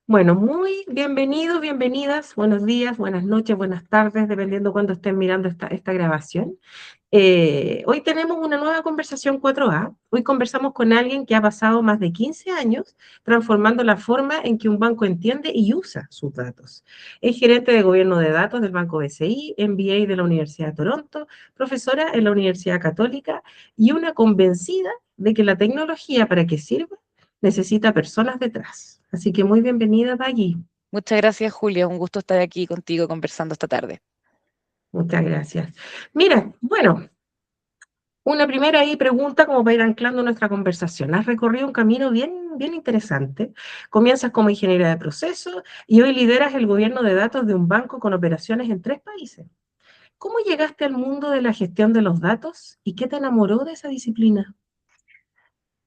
Bueno, muy bienvenidos, bienvenidas, buenos días, buenas noches, buenas tardes, dependiendo cuándo estén mirando esta grabación. Hoy tenemos una nueva conversación 4A. Hoy conversamos con alguien que ha pasado más de 15 años transformando la forma en que un banco entiende y usa sus datos. Es gerente de gobierno de datos del Banco BCI, MBA de la Universidad de Toronto, profesora en la Universidad Católica y una convencida de que la tecnología para que sirva necesita personas detrás. Así que muy bienvenida, Paggy. Muchas gracias, Julia. Un gusto estar aquí contigo conversando esta tarde. Muchas gracias. Mira, bueno, una primera ahí pregunta como para ir anclando nuestra conversación. Has recorrido un camino bien interesante. Comienzas como ingeniera de procesos y hoy lideras el gobierno de datos de un banco con operaciones en 3 países. ¿Cómo llegaste al mundo de la gestión de los datos y qué te enamoró de esa disciplina?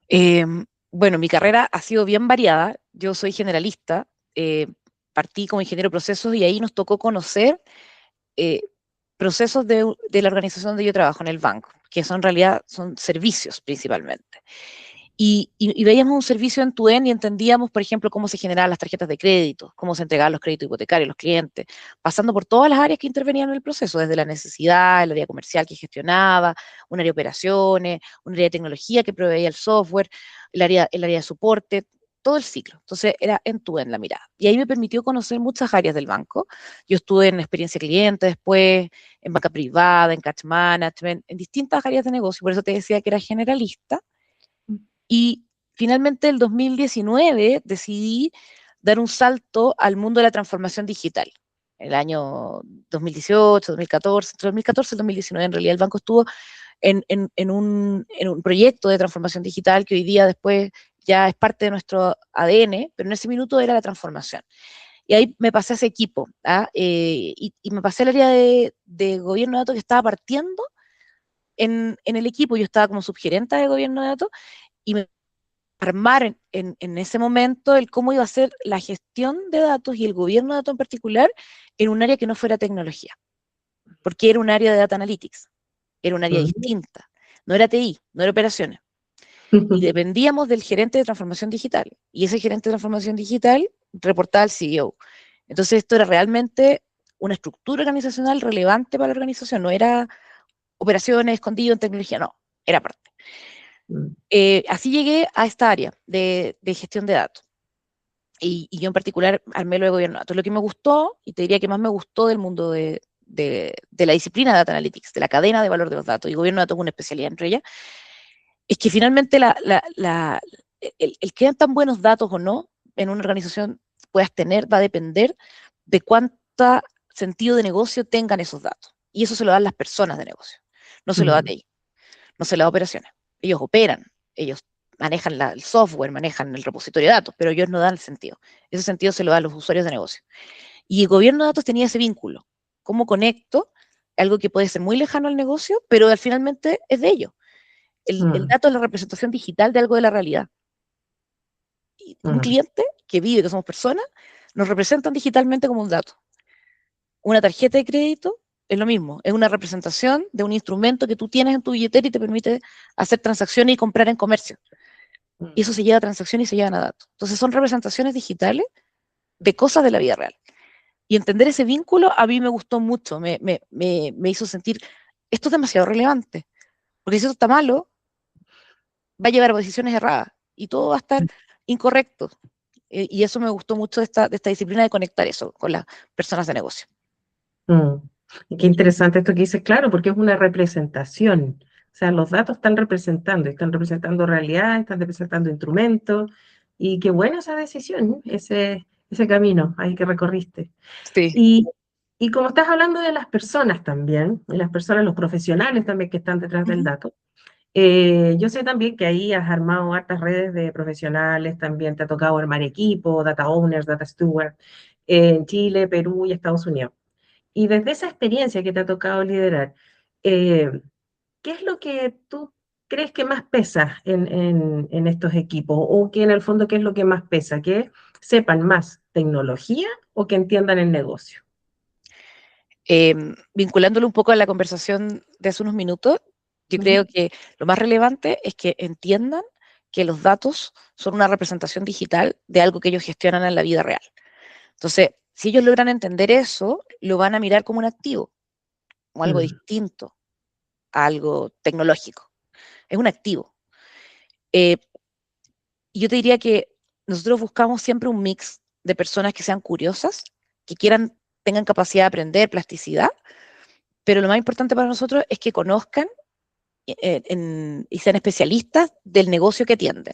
Eh, bueno, mi carrera ha sido bien variada. Yo soy generalista. eh, Partí como ingeniero de procesos y ahí nos tocó conocer eh, procesos de la organización donde yo trabajo, en el banco, que son en realidad son servicios principalmente. Y veíamos un servicio en tu y entendíamos, por ejemplo, cómo se generaban las tarjetas de crédito, cómo se entregaban los créditos hipotecarios a los clientes, pasando por todas las áreas que intervenían en el proceso, desde la necesidad, el área comercial que gestionaba, un área de operaciones, un área de tecnología que proveía el software, el área de soporte, todo el ciclo. Entonces era en tu la mirada. Y ahí me permitió conocer muchas áreas del banco. Yo estuve en experiencia cliente después, en banca privada, en cash management, en distintas áreas de negocio, por eso te decía que era generalista y finalmente, el 2019, decidí dar un salto al mundo de la transformación digital. El año 2018, 2014, entre 2014 y 2019, en realidad el banco estuvo en un proyecto de transformación digital que hoy día después ya es parte de nuestro ADN, pero en ese minuto era la transformación. Y ahí me pasé a ese equipo, ¿ah? Y me pasé al área de gobierno de datos que estaba partiendo en el equipo. Yo estaba como subgerenta de gobierno de datos y me armar en ese momento el cómo iba a ser la gestión de datos y el gobierno de datos en particular en un área que no fuera tecnología, porque era un área de data analytics, era un área Mm. distinta, no era TI, no era operaciones, y dependíamos del gerente de transformación digital, y ese gerente de transformación digital reportaba al CEO. Entonces esto era realmente una estructura organizacional relevante para la organización, no era operaciones escondido en tecnología, no, era parte. Así llegué a esta área de gestión de datos. Y yo en particular armé lo de gobierno de datos. Lo que me gustó, y te diría que más me gustó del mundo de la disciplina de Data Analytics, de la cadena de valor de los datos, y gobierno de datos es una especialidad entre ellas, es que finalmente el que tan buenos datos o no en una organización puedas tener va a depender de cuánto sentido de negocio tengan esos datos. Y eso se lo dan las personas de negocio, no se lo da Mm, TI, no se lo da operaciones. Ellos operan, ellos manejan el software, manejan el repositorio de datos, pero ellos no dan el sentido. Ese sentido se lo dan los usuarios de negocio. Y el gobierno de datos tenía ese vínculo. ¿Cómo conecto algo que puede ser muy lejano al negocio, pero finalmente es de ellos? El mm, dato es la representación digital de algo de la realidad. Y un mm, cliente que vive, que somos personas, nos representan digitalmente como un dato. Una tarjeta de crédito es lo mismo, es una representación de un instrumento que tú tienes en tu billetera y te permite hacer transacciones y comprar en comercio. Y eso mm. se lleva a transacciones y se llevan a datos. Entonces son representaciones digitales de cosas de la vida real. Y entender ese vínculo a mí me gustó mucho, me hizo sentir, esto es demasiado relevante, porque si esto está malo, va a llevar a decisiones erradas y todo va a estar incorrecto. Y eso me gustó mucho de esta disciplina de conectar eso con las personas de negocio. Mm. Y qué interesante esto que dices, claro, porque es una representación. O sea, los datos están representando realidad, están representando instrumentos, y qué buena esa decisión, ¿no? Ese camino ahí que recorriste. Sí. Y, y como estás hablando de las personas también, de las personas, los profesionales también que están detrás del Ujú. dato, yo sé también que ahí has armado hartas redes de profesionales, también te ha tocado armar equipo, data owners, data stewards, en Chile, Perú y Estados Unidos. Y desde esa experiencia que te ha tocado liderar, eh, ¿qué es lo que tú crees que más pesa en estos equipos? O que en el fondo, ¿qué es lo que más pesa? ¿Que sepan más tecnología o que entiendan el negocio? Vinculándolo un poco a la conversación de hace unos minutos, yo creo Ujú, que lo más relevante es que entiendan que los datos son una representación digital de algo que ellos gestionan en la vida real. Entonces, si ellos logran entender eso, lo van a mirar como un activo, o algo distinto a algo tecnológico. Es un activo. Y yo te diría que nosotros buscamos siempre un mix de personas que sean curiosas, que tengan capacidad de aprender, plasticidad, pero lo más importante para nosotros es que conozcan y sean especialistas del negocio que atienden,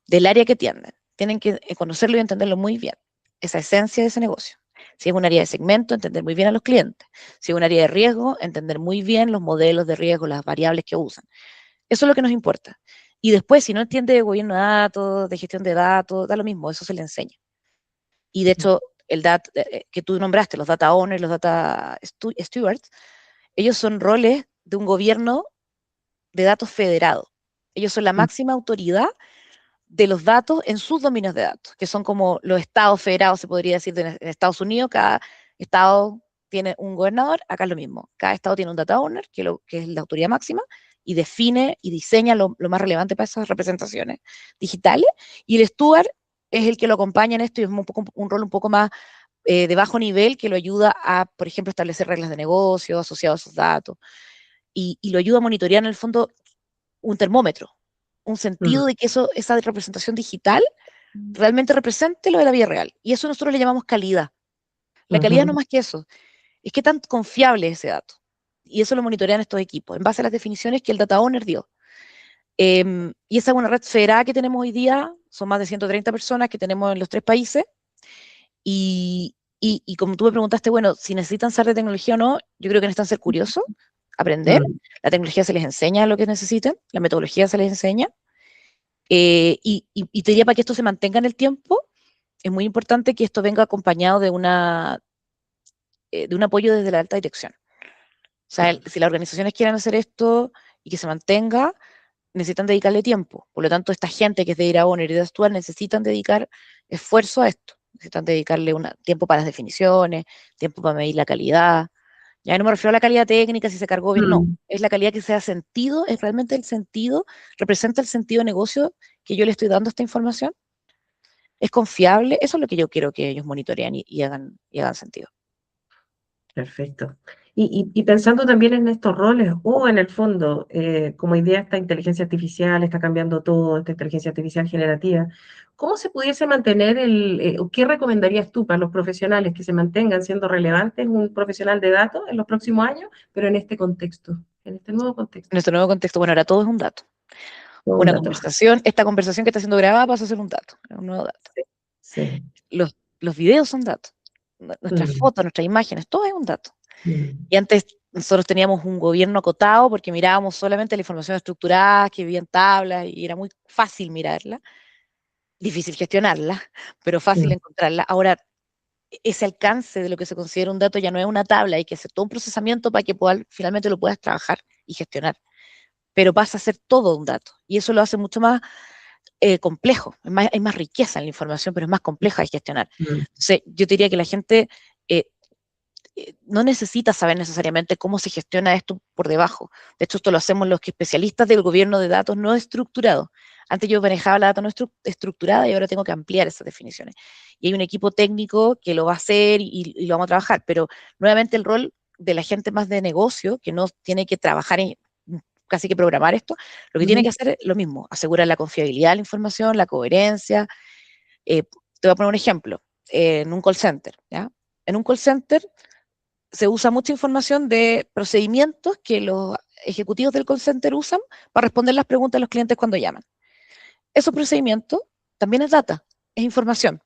del área que atienden. Tienen que conocerlo y entenderlo muy bien, esa esencia de ese negocio. Si es un área de segmento, entender muy bien a los clientes. Si es un área de riesgo, entender muy bien los modelos de riesgo, las variables que usan. Eso es lo que nos importa. Y después, si no entiende de gobierno de datos, de gestión de datos, da lo mismo, eso se le enseña. Y de hecho, que tú nombraste, los data owners, los data stewards, ellos son roles de un gobierno de datos federado. Ellos son la máxima autoridad de los datos en sus dominios de datos, que son como los estados federados, se podría decir, en Estados Unidos. Cada estado tiene un gobernador, acá es lo mismo. Cada estado tiene un data owner, que es la autoridad máxima, y define y diseña lo más relevante para esas representaciones digitales, y el steward es el que lo acompaña en esto y es un rol un poco más de bajo nivel, que lo ayuda a, por ejemplo, establecer reglas de negocio asociadas a esos datos, y lo ayuda a monitorear en el fondo un termómetro, un sentido de que esa representación digital realmente represente lo de la vida real. Y eso nosotros le llamamos calidad. La calidad no es más que eso, es qué tan confiable es ese dato. Y eso lo monitorean estos equipos, en base a las definiciones que el data owner dio. Y esa es una red federal que tenemos hoy día, son más de 130 personas que tenemos en los 3 países, y como tú me preguntaste, bueno, si necesitan saber de tecnología o no, yo creo que necesitan ser curiosos, aprender, la tecnología se les enseña lo que necesitan, la metodología se les enseña, y te diría, para que esto se mantenga en el tiempo, es muy importante que esto venga acompañado de un apoyo desde la alta dirección. O sea, si las organizaciones quieren hacer esto y que se mantenga, necesitan dedicarle tiempo. Por lo tanto, esta gente que es de Data Owner y de Steward necesitan dedicar esfuerzo a esto. Necesitan dedicarle tiempo para las definiciones, tiempo para medir la calidad. Ya no me refiero a la calidad técnica, si se cargó bien, no. Es la calidad que sea sentido, es realmente el sentido, representa el sentido de negocio que yo le estoy dando a esta información. Es confiable, eso es lo que yo quiero que ellos monitorean y hagan sentido. Perfecto. Y pensando también en estos roles, o en el fondo, como idea, esta inteligencia artificial está cambiando todo, esta inteligencia artificial generativa, ¿cómo se pudiese mantener o qué recomendarías tú para los profesionales que se mantengan siendo relevantes un profesional de datos en los próximos años, pero en este contexto, en este nuevo contexto? En nuestro nuevo contexto, bueno, ahora todo es un dato. Un dato. Esta conversación que está siendo grabada pasa a ser un dato, un nuevo dato. Sí. Sí. Los videos son datos, nuestras fotos, nuestras imágenes, todo es un dato. Y antes nosotros teníamos un gobierno acotado porque mirábamos solamente la información estructurada, que vivía en tablas, y era muy fácil mirarla, difícil gestionarla, pero fácil encontrarla. Ahora, ese alcance de lo que se considera un dato ya no es una tabla, hay que hacer todo un procesamiento para que finalmente lo puedas trabajar y gestionar. Pero pasa a ser todo un dato, y eso lo hace mucho más complejo. Hay más riqueza en la información, pero es más compleja de gestionar. Entonces, yo diría que la gente no necesita saber necesariamente cómo se gestiona esto por debajo. De hecho, esto lo hacemos los especialistas del gobierno de datos no estructurados. Antes yo manejaba la data no estructurada y ahora tengo que ampliar esas definiciones. Y hay un equipo técnico que lo va a hacer y lo vamos a trabajar, pero nuevamente el rol de la gente más de negocio, que no tiene que trabajar casi que programar esto, lo que tiene que hacer es lo mismo, asegurar la confiabilidad de la información, la coherencia. Te voy a poner un ejemplo, en un call center, ¿ya? En un call center se usa mucha información de procedimientos que los ejecutivos del call center usan para responder las preguntas de los clientes cuando llaman. Esos procedimientos también es data, es información.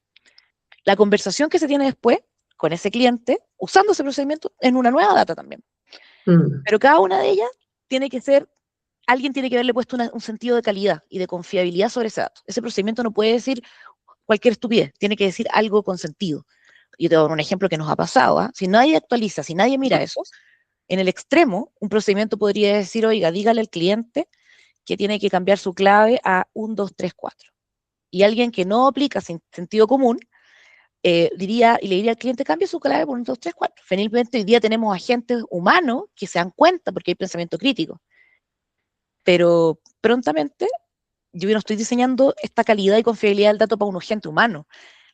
La conversación que se tiene después con ese cliente, usando ese procedimiento, es una nueva data también. Pero cada una de ellas tiene que ser, alguien tiene que haberle puesto un sentido de calidad y de confiabilidad sobre ese dato. Ese procedimiento no puede decir cualquier estupidez, tiene que decir algo con sentido. Yo te voy a dar un ejemplo que nos ha pasado. ¿Eh? Si nadie actualiza, si nadie mira eso, en el extremo, un procedimiento podría decir, oiga, dígale al cliente que tiene que cambiar su clave a 1, 2, 3, 4. Y alguien que no aplica sin sentido común, le diría al cliente, cambie su clave por 1, 2, 3, 4. Finalmente, hoy día tenemos agentes humanos que se dan cuenta porque hay pensamiento crítico. Pero prontamente yo no estoy diseñando esta calidad y confiabilidad del dato para un agente humano,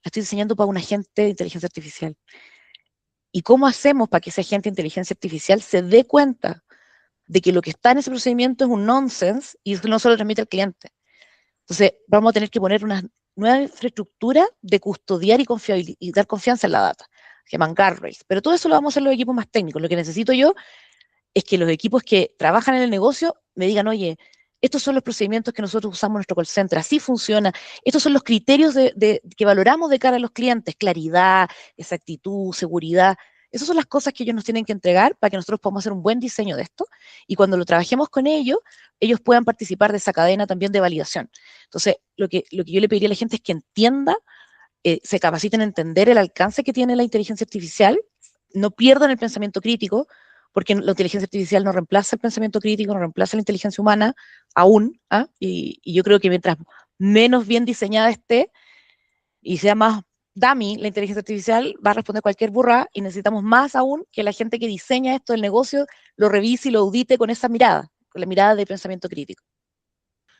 la estoy diseñando para un agente de inteligencia artificial. ¿Y cómo hacemos para que ese agente de inteligencia artificial se dé cuenta de que lo que está en ese procedimiento es un nonsense y no se lo transmite al cliente? Entonces, vamos a tener que poner una nueva infraestructura de custodiar y dar confianza en la data, que llaman guardrails. Pero todo eso lo vamos a hacer los equipos más técnicos. Lo que necesito yo es que los equipos que trabajan en el negocio me digan, oye, estos son los procedimientos que nosotros usamos en nuestro call center, así funciona, estos son los criterios que valoramos de cara a los clientes, claridad, exactitud, seguridad. Esas son las cosas que ellos nos tienen que entregar para que nosotros podamos hacer un buen diseño de esto y cuando lo trabajemos con ellos, ellos puedan participar de esa cadena también de validación. Entonces, lo que yo le pediría a la gente es que entienda, se capaciten en entender el alcance que tiene la inteligencia artificial, no pierdan el pensamiento crítico, porque la inteligencia artificial no reemplaza el pensamiento crítico, no reemplaza la inteligencia humana aún, ¿ah? Y yo creo que mientras menos bien diseñada esté y sea más dummy la inteligencia artificial, va a responder cualquier burra y necesitamos más aún que la gente que diseña esto del negocio lo revise y lo audite con esa mirada, con la mirada de pensamiento crítico.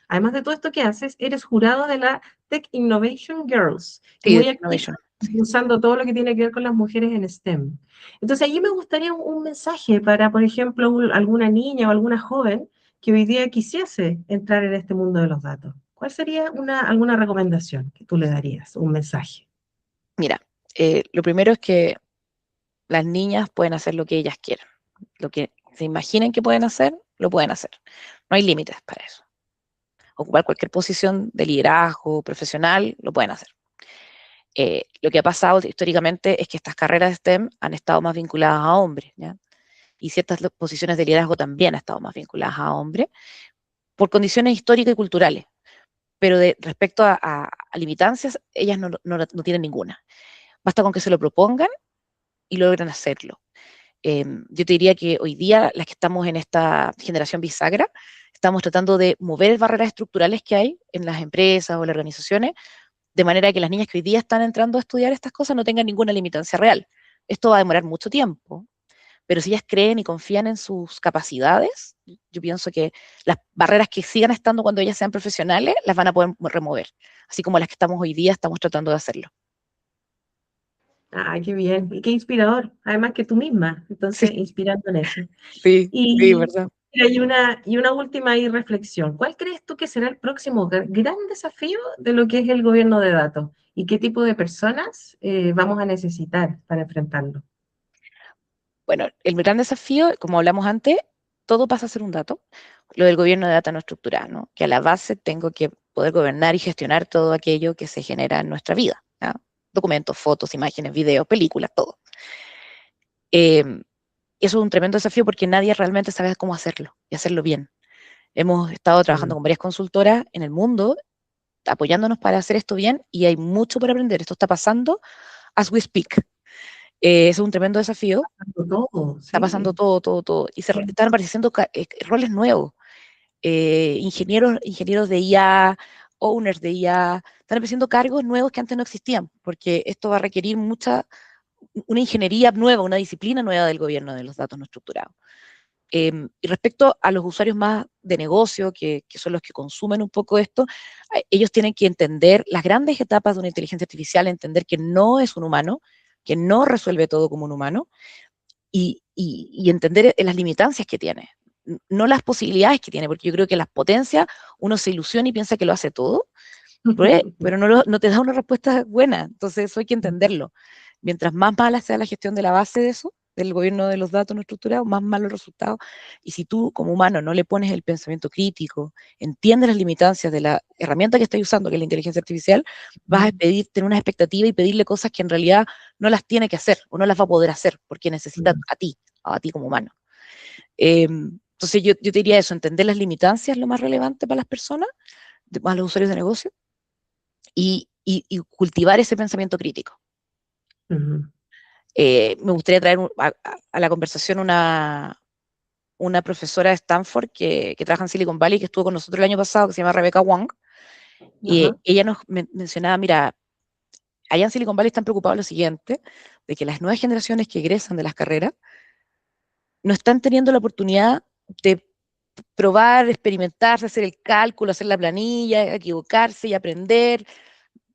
Además de todo esto que haces, eres jurado de la Tech Innovation Girls y Sí, muy de activa innovation. usando todo lo que tiene que ver con las mujeres en STEM. Entonces, allí me gustaría un mensaje para, por ejemplo, alguna niña o alguna joven que hoy día quisiese entrar en este mundo de los datos. ¿Cuál sería alguna recomendación que tú le darías, un mensaje? Mira, lo primero es que las niñas pueden hacer lo que ellas quieran. Lo que se imaginen que pueden hacer, lo pueden hacer. No hay límites para eso. Ocupar cualquier posición de liderazgo profesional, lo pueden hacer. Lo que ha pasado históricamente es que estas carreras de STEM han estado más vinculadas a hombres, ¿ya? Y ciertas posiciones de liderazgo también han estado más vinculadas a hombres, por condiciones históricas y culturales. Pero respecto a limitancias, ellas no tienen ninguna. Basta con que se lo propongan y logren hacerlo. Yo te diría que hoy día, las que estamos en esta generación bisagra, estamos tratando de mover barreras estructurales que hay en las empresas o las organizaciones, de manera que las niñas que hoy día están entrando a estudiar estas cosas no tengan ninguna limitancia real. Esto va a demorar mucho tiempo, pero si ellas creen y confían en sus capacidades, yo pienso que las barreras que sigan estando cuando ellas sean profesionales las van a poder remover, así como las que estamos hoy día estamos tratando de hacerlo. Ay, qué bien, y qué inspirador, además que tú misma, Sí, entonces inspirando en eso. sí, sí, Y, verdad. mira, y una última ahí reflexión. ¿Cuál crees tú que será el próximo gran desafío de lo que es el gobierno de datos? ¿Y qué tipo de personas vamos a necesitar para enfrentarlo? Bueno, el gran desafío, como hablamos antes, todo pasa a ser un dato. Lo del gobierno de data no estructurado, ¿no? Que a la base tengo que poder gobernar y gestionar todo aquello que se genera en nuestra vida, ¿ya? Documentos, fotos, imágenes, videos, películas, todo. Eh, Eso es un tremendo desafío porque nadie realmente sabe cómo hacerlo y hacerlo bien. Hemos estado trabajando Mm. con varias consultoras en el mundo apoyándonos para hacer esto bien y hay mucho por aprender. Esto está pasando as we speak. Es un tremendo desafío. Todo, Está pasando sí. todo, todo, todo. Y están apareciendo roles nuevos. Ingenieros de IA, owners de IA. Están apareciendo cargos nuevos que antes no existían, porque esto va a requerir una ingeniería nueva, una disciplina nueva del gobierno de los datos no estructurados. Y respecto a los usuarios más de negocio, que son los que consumen un poco esto, ellos tienen que entender las grandes etapas de una inteligencia artificial, entender que no es un humano, que no resuelve todo como un humano, y entender las limitancias que tiene, no las posibilidades que tiene, porque yo creo que las potencias, uno se ilusiona y piensa que lo hace todo, pero no te da una respuesta buena, entonces eso hay que entenderlo. Mientras más mala sea la gestión de la base de eso, del gobierno de los datos no estructurados, más malos resultados. Y si tú como humano no le pones el pensamiento crítico, entiendes las limitancias de la herramienta que estás usando, que es la inteligencia artificial, vas a tener una expectativa y pedirle cosas que en realidad no las tiene que hacer o no las va a poder hacer porque necesita a ti como humano. Entonces yo te diría eso, entender las limitancias es lo más relevante para las personas, para los usuarios de negocio, y cultivar ese pensamiento crítico. Ujú. Me gustaría traer a la conversación una profesora de Stanford que trabaja en Silicon Valley, que estuvo con nosotros el año pasado, que se llama Rebecca Wong, y Ajá. ella nos mencionaba, mira, allá en Silicon Valley están preocupados de lo siguiente, de que las nuevas generaciones que egresan de las carreras no están teniendo la oportunidad de probar, experimentarse, hacer el cálculo, hacer la planilla, equivocarse y aprender,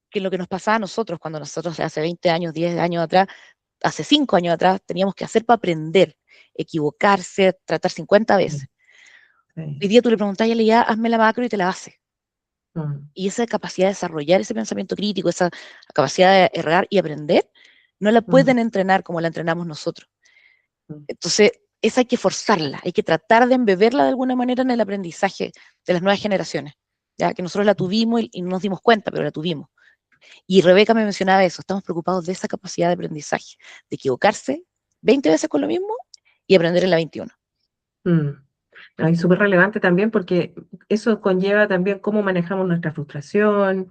que es lo que nos pasaba a nosotros cuando nosotros hace 20 años, 10 años atrás, hace 5 años atrás, teníamos que hacer para aprender, equivocarse, tratar 50 veces. Sí. Hoy día tú le preguntas a ella, ya, hazme la macro y te la hace. Mm. Y esa capacidad de desarrollar ese pensamiento crítico, esa capacidad de errar y aprender, no la Mm. pueden entrenar como la entrenamos nosotros. Mm. Entonces, esa hay que forzarla, hay que tratar de embeberla de alguna manera en el aprendizaje de las nuevas generaciones, ya que nosotros la tuvimos y no nos dimos cuenta, pero la tuvimos. Y Rebeca me mencionaba eso, estamos preocupados de esa capacidad de aprendizaje, de equivocarse 20 veces con lo mismo y aprender en la 21. Mm. No, y súper relevante también porque eso conlleva también cómo manejamos nuestra frustración,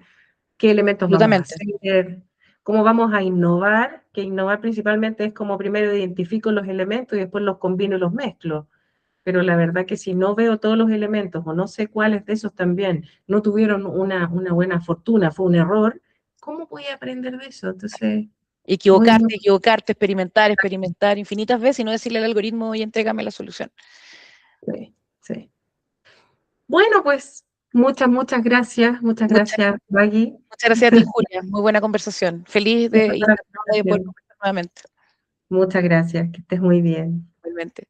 qué elementos vamos a Absolutamente. hacer, cómo vamos a innovar, que innovar principalmente es como primero identifico los elementos y después los combino y los mezclo. Pero la verdad que si no veo todos los elementos o no sé cuáles de esos también no tuvieron una buena fortuna, fue un error, ¿cómo voy a aprender de eso? Entonces, muy, muy, Equivocarte, experimentar, experimentar infinitas veces y no decirle al algoritmo, y entrégame la solución. sí, sí. Bueno, pues muchas Muchas, gracias, Maggie. muchas gracias a ti, Julia. Muy buena conversación. Feliz de, y encantada de poder conversar nuevamente. Muchas gracias, que estés muy bien. Igualmente.